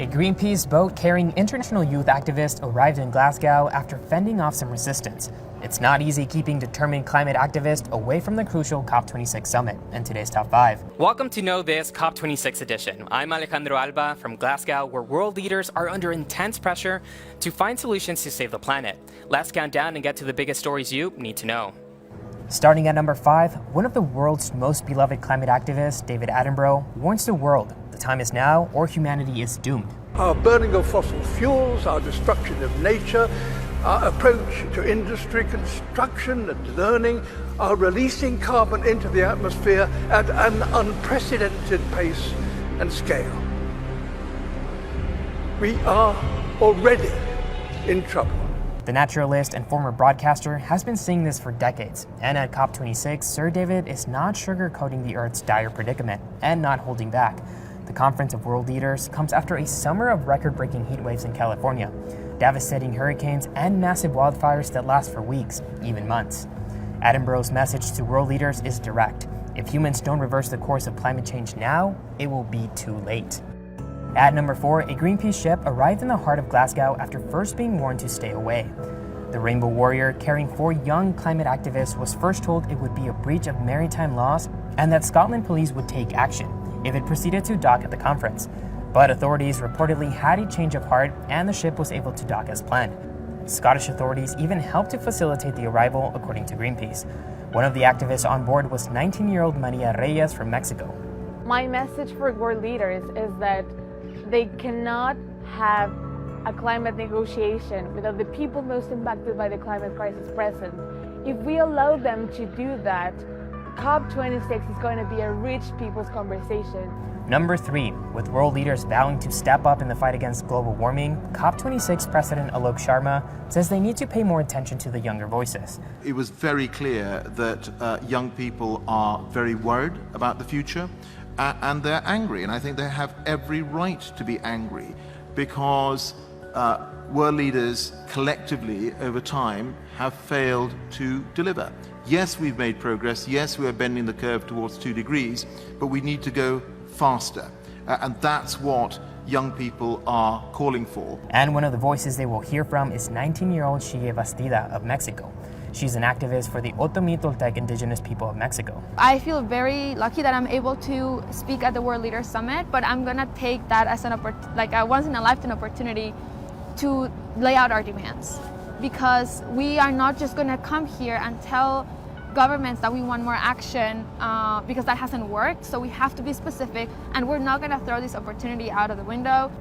A Greenpeace boat carrying international youth activists arrived in Glasgow after fending off some resistance. It's not easy keeping determined climate activists away from the crucial COP26 summit. In today's Top 5. Welcome to KnowThis COP26 edition. I'm Alejandro Alba from Glasgow, where world leaders are under intense pressure to find solutions to save the planet. Let's count down and get to the biggest stories you need to know. Starting at number 5, one of the world's most beloved climate activists, David Attenborough, warns the world the time is now or humanity is doomed. Our burning of fossil fuels, our destruction of nature, our approach to industry, construction and learning are releasing carbon into the atmosphere at an unprecedented pace and scale. We are already in trouble. The naturalist and former broadcaster has been saying this for decades, and at COP26, Sir David is not sugarcoating the Earth's dire predicament and not holding back. The Conference of World Leaders comes after a summer of record-breaking heat waves in California, devastating hurricanes, and massive wildfires that last for weeks, even months. Attenborough's message to world leaders is direct. If humans don't reverse the course of climate change now, it will be too late. At number 4, a Greenpeace ship arrived in the heart of Glasgow after first being warned to stay away. The Rainbow Warrior, carrying 4 young climate activists, was first told it would be a breach of maritime laws and that Scotland police would take action if it proceeded to dock at the conference. But authorities reportedly had a change of heart and the ship was able to dock as planned. Scottish authorities even helped to facilitate the arrival, according to Greenpeace. One of the activists on board was 19-year-old Maria Reyes from Mexico. My message for world leaders is that they cannot have a climate negotiation without the people most impacted by the climate crisis present. If we allow them to do that, COP26 is going to be a rich people's conversation. Number 3, with world leaders vowing to step up in the fight against global warming, COP26 President Alok Sharma says they need to pay more attention to the younger voices. It was very clear that young people are very worried about the future and they're angry, and I think they have every right to be angry because world leaders collectively over time have failed to deliver. Yes, we've made progress, yes, we are bending the curve towards 2 degrees, but we need to go faster. And that's what young people are calling for. And one of the voices they will hear from is 19-year-old Xiye Bastida of Mexico. She's an activist for the Otomi-Toltec indigenous people of Mexico. I feel very lucky that I'm able to speak at the World Leaders Summit, but I'm gonna take that as a once-in-a-lifetime opportunity to lay out our demands. Because we are not just gonna come here and tell governments that we want more action because that hasn't worked, so we have to be specific, and we're not gonna throw this opportunity out of the window.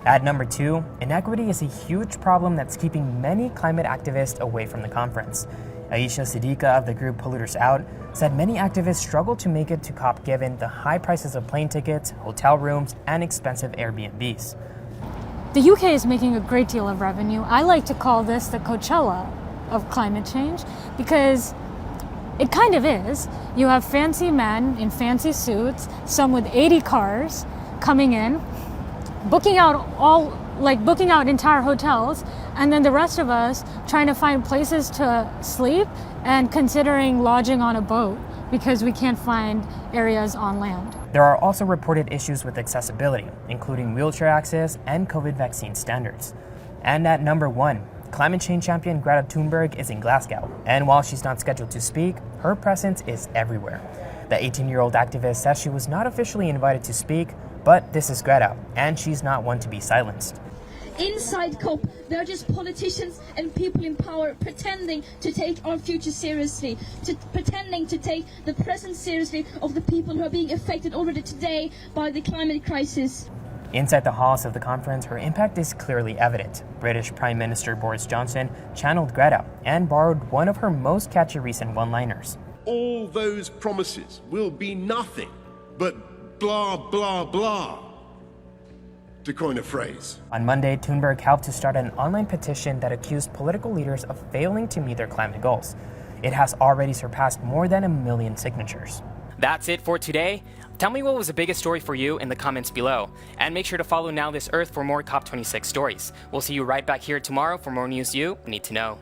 At number 2, inequity is a huge problem that's keeping many climate activists away from the conference. Aisha Siddiqa of the group Polluters Out said many activists struggle to make it to COP given the high prices of plane tickets, hotel rooms, and expensive Airbnbs. The UK is making a great deal of revenue. I like to call this the Coachella of climate change because it kind of is. You have fancy men in fancy suits, some with 80 cars coming in, booking out entire hotels, and then the rest of us trying to find places to sleep and considering lodging on a boat because we can't find areas on land. There are also reported issues with accessibility, including wheelchair access and COVID vaccine standards. And at number 1, climate change champion Greta Thunberg is in Glasgow, and while she's not scheduled to speak, her presence is everywhere. The 18-year-old activist says she was not officially invited to speak, but this is Greta, and she's not one to be silenced. Inside COP, they're just politicians and people in power pretending to take our future seriously, pretending to take the present seriously of the people who are being affected already today by the climate crisis. Inside the halls of the conference, her impact is clearly evident. British Prime Minister Boris Johnson channeled Greta and borrowed one of her most catchy recent one-liners. All those promises will be nothing but blah, blah, blah, to coin a phrase. On Monday, Thunberg helped to start an online petition that accused political leaders of failing to meet their climate goals. It has already surpassed more than 1 million signatures. That's it for today. Tell me what was the biggest story for you in the comments below. And make sure to follow NowThis Earth for more COP26 stories. We'll see you right back here tomorrow for more news you need to know.